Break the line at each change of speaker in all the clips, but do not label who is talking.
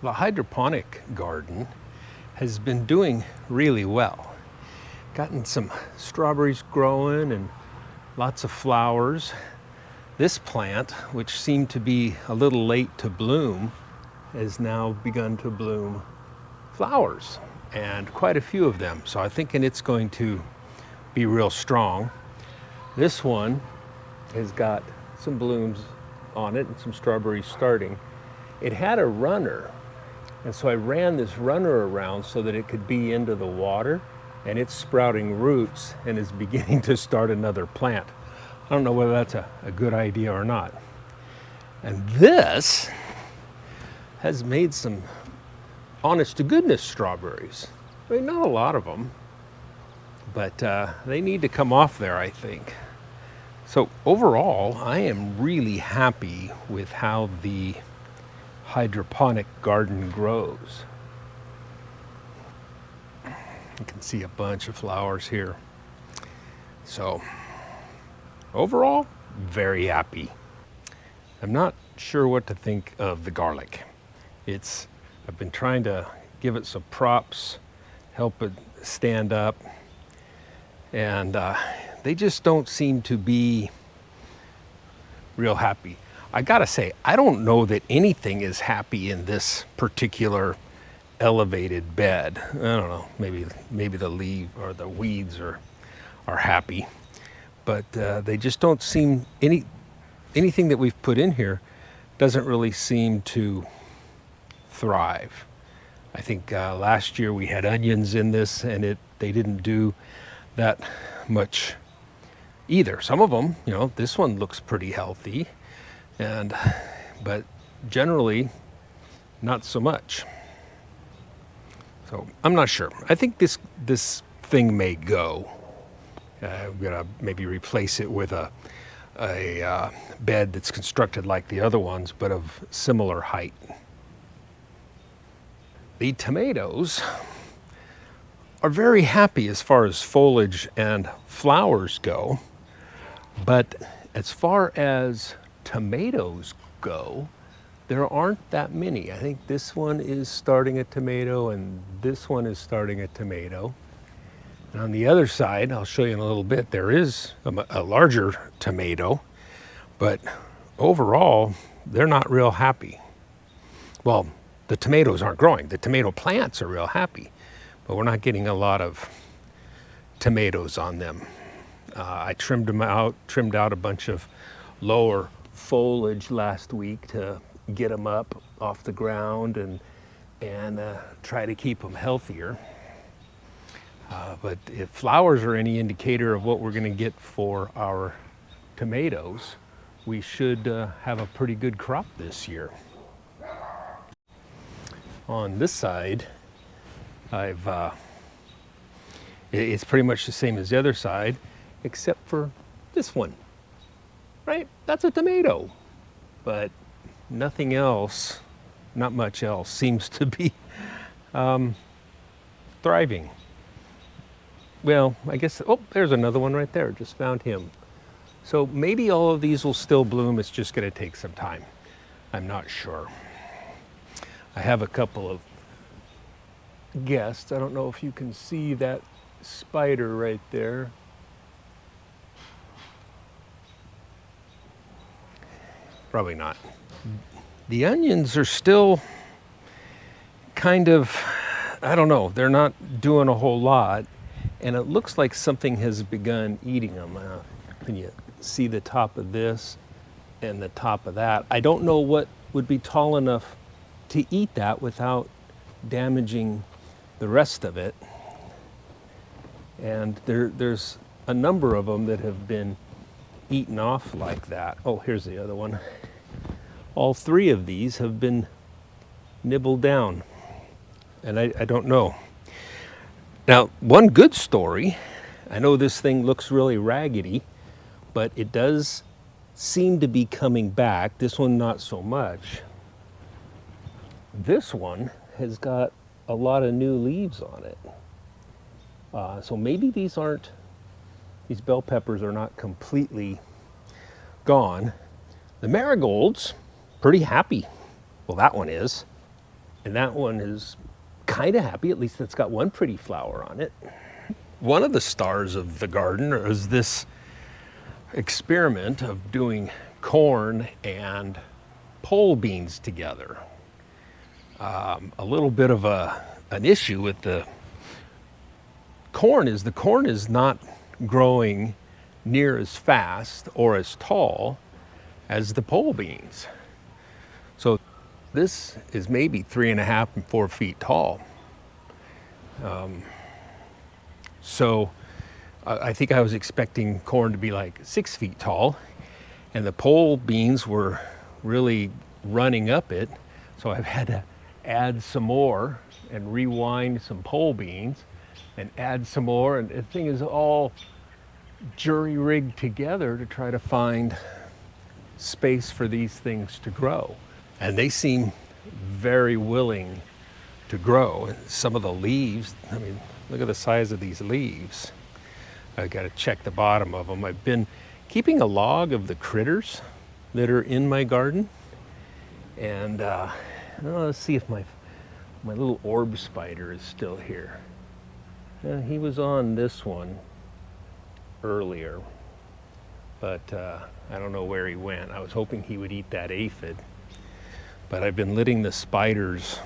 The hydroponic garden has been doing really well. Gotten some strawberries growing and lots of flowers. This plant, which seemed to be a little late to bloom, has now begun to bloom flowers, and quite a few of them. So I'm thinking it's going to be real strong. This one has got some blooms on it and some strawberries starting. It had a runner, and so I ran this runner around so that it could be into the water, and it's sprouting roots and is beginning to start another plant. I don't know whether that's a good idea or not. And this has made some honest to goodness strawberries. I mean, not a lot of them, but they need to come off there, I think. So overall, I am really happy with how the hydroponic garden grows. You can see a bunch of flowers here. So overall, very happy. I'm not sure what to think of the garlic. I've been trying to give it some props, help it stand up, and they just don't seem to be real happy. I gotta say, I don't know that anything is happy in this particular elevated bed. I don't know, maybe the leaf or the weeds are happy, but they just don't seem, anything that we've put in here doesn't really seem to thrive. I think last year we had onions in this, and they didn't do that much either. Some of them, this one looks pretty healthy, but generally not so much. So I'm not sure. I think this thing may go. I'm gonna maybe replace it with a bed that's constructed like the other ones, but of similar height. The tomatoes are very happy as far as foliage and flowers go, but as far as tomatoes go, there aren't that many. I think this one is starting a tomato and this one is starting a tomato. And on the other side, I'll show you in a little bit, there is a larger tomato, but overall, they're not real happy. Well, the tomatoes aren't growing. The tomato plants are real happy, but we're not getting a lot of tomatoes on them. I trimmed out a bunch of lower foliage last week to get them up off the ground and try to keep them healthier. But if flowers are any indicator of what we're going to get for our tomatoes, we should have a pretty good crop this year. On this side, it's pretty much the same as the other side, except for this one, right? That's a tomato, but nothing else, not much else seems to be thriving. Well, I guess, oh, there's another one right there, just found him. So maybe all of these will still bloom, it's just gonna take some time. I'm not sure. I have a couple of guests. I don't know if you can see that spider right there. Probably not. The onions are still kind of, I don't know, they're not doing a whole lot, and it looks like something has begun eating them. Can you see the top of this and the top of that? I don't know what would be tall enough to eat that without damaging the rest of it. And there's a number of them that have been eaten off like that. Oh, here's the other one. All three of these have been nibbled down, and I don't know. Now, one good story, I know this thing looks really raggedy, but it does seem to be coming back. This one, not so much. This one has got a lot of new leaves on it. So maybe these bell peppers are not completely gone. The marigolds, pretty happy. Well, that one is. And that one is kind of happy, at least it's got one pretty flower on it. One of the stars of the garden is this experiment of doing corn and pole beans together. A little bit of an issue with the corn is not growing near as fast or as tall as the pole beans. So this is maybe 3.5 and 4 feet tall. So I think I was expecting corn to be like 6 feet tall, and the pole beans were really running up it. So I've had to add some more and rewind some pole beans and add some more. And the thing is all jury-rigged together to try to find space for these things to grow. And they seem very willing to grow. And some of the leaves, I mean, look at the size of these leaves. I got to check the bottom of them. I've been keeping a log of the critters that are in my garden. And let's see if my little orb spider is still here. He was on this one earlier, but I don't know where he went. I was hoping he would eat that aphid, but I've been letting the spiders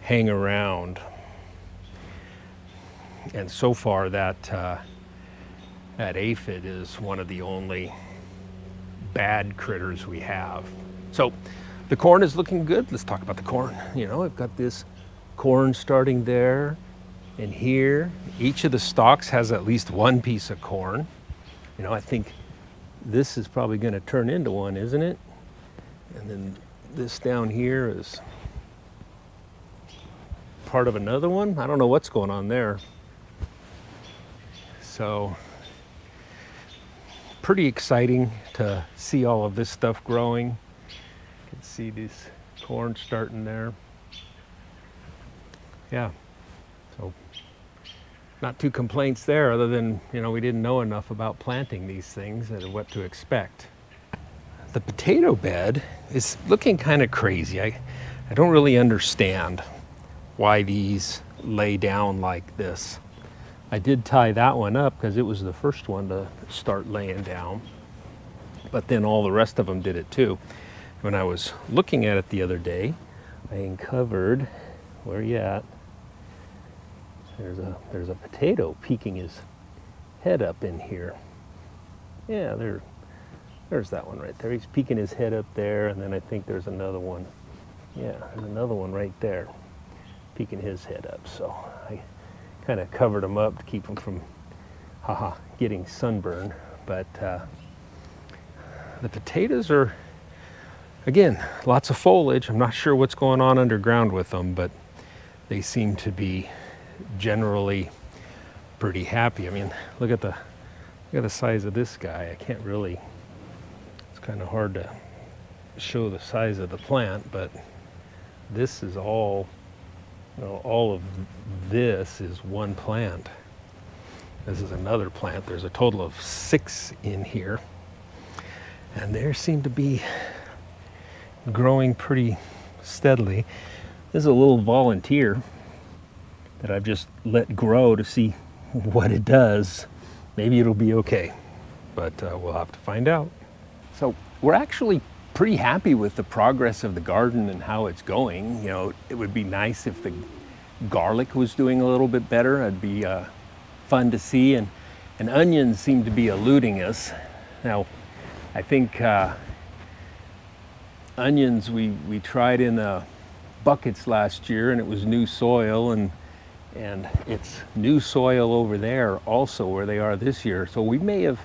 hang around, and so far that aphid is one of the only bad critters we have. So the corn is looking good. Let's talk about the corn. You know, I've got this corn starting there and here. Each of the stalks has at least one piece of corn. You know, I think this is probably going to turn into one, isn't it? And then this down here is part of another one. I don't know what's going on there. So pretty exciting to see all of this stuff growing. You can see this corn starting there. Yeah, so not two complaints there, other than, you know, we didn't know enough about planting these things and what to expect. The potato bed is looking kind of crazy. I don't really understand why these lay down like this. I did tie that one up because it was the first one to start laying down, but then all the rest of them did it too. When I was looking at it the other day, I uncovered, where you at? There's a potato peeking his head up in here. Yeah, there's that one right there. He's peeking his head up there, and then I think there's another one. Yeah, there's another one right there, peeking his head up. So I kind of covered him up to keep him from getting sunburn. But the potatoes are, again, lots of foliage. I'm not sure what's going on underground with them, but they seem to be generally pretty happy. I mean, look at the size of this guy. I can't really, it's kind of hard to show the size of the plant, but this is all, you know, all of this is one plant. This is another plant. There's a total of 6 in here, and they seem to be growing pretty steadily. This is a little volunteer that I've just let grow to see what it does. Maybe it'll be okay, but we'll have to find out. So we're actually pretty happy with the progress of the garden and how it's going. You know, it would be nice if the garlic was doing a little bit better. It'd be fun to see, and onions seem to be eluding us. Now, I think onions we tried in the buckets last year, and it was new soil, and it's new soil over there also where they are this year. So we may have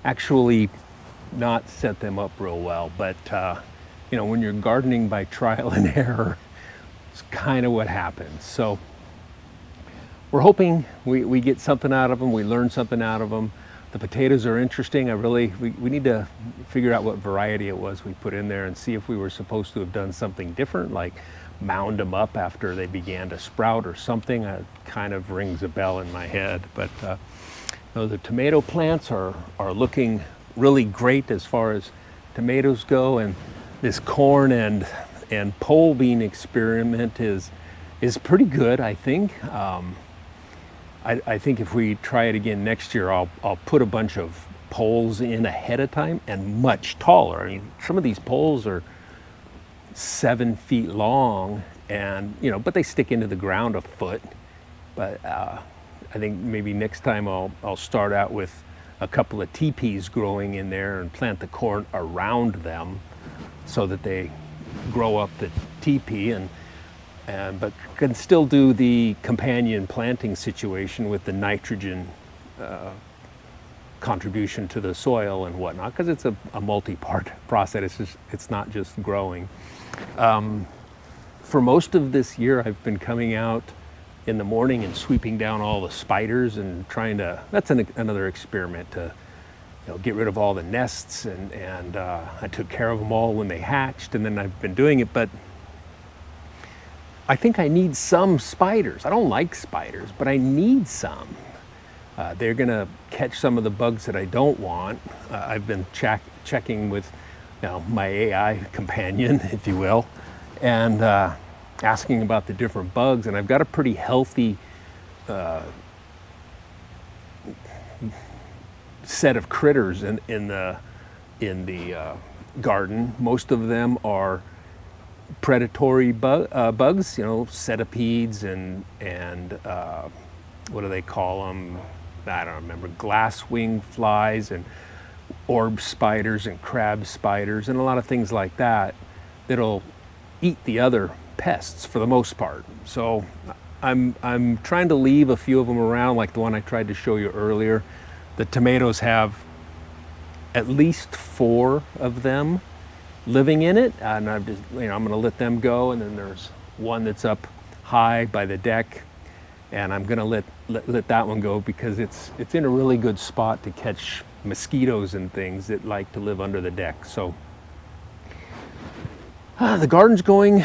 actually not set them up real well, but you know, when you're gardening by trial and error, it's kind of what happens. So we're hoping we get something out of them, we learn something out of them. The potatoes are interesting. We need to figure out what variety it was we put in there and see if we were supposed to have done something different, like mound them up after they began to sprout or something. It kind of rings a bell in my head. But the tomato plants are looking really great as far as tomatoes go, and this corn and and pole bean experiment is pretty good, I think. I think if we try it again next year, I'll put a bunch of poles in ahead of time and much taller. I mean, some of these poles are 7 feet long, and but they stick into the ground a foot. But I think maybe next time I'll start out with a couple of teepees growing in there and plant the corn around them so that they grow up the teepee, but can still do the companion planting situation with the nitrogen contribution to the soil and whatnot, because it's a multi-part process. It's not just growing. For most of this year, I've been coming out in the morning and sweeping down all the spiders and trying to, that's another experiment to get rid of all the nests, and I took care of them all when they hatched, and then I've been doing it, but I think I need some spiders. I don't like spiders, but I need some. They're gonna catch some of the bugs that I don't want. I've been checking with my AI companion, if you will, and asking about the different bugs, and I've got a pretty healthy set of critters in the garden. Most of them are predatory bugs, centipedes and what do they call them? I don't remember. Glass wing flies and orb spiders and crab spiders and a lot of things like that that'll eat the other pests for the most part. So I'm trying to leave a few of them around, like the one I tried to show you earlier. The tomatoes have at least 4 of them living in it, and I'm just I'm going to let them go. And then there's one that's up high by the deck, and I'm going to let that one go because it's in a really good spot to catch mosquitoes and things that like to live under the deck. So the garden's going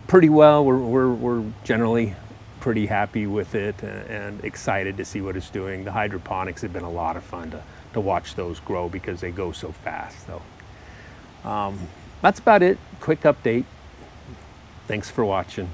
pretty well. We're generally pretty happy with it and excited to see what it's doing. The hydroponics have been a lot of fun to watch those grow because they go so fast. So that's about it. Quick update. Thanks for watching.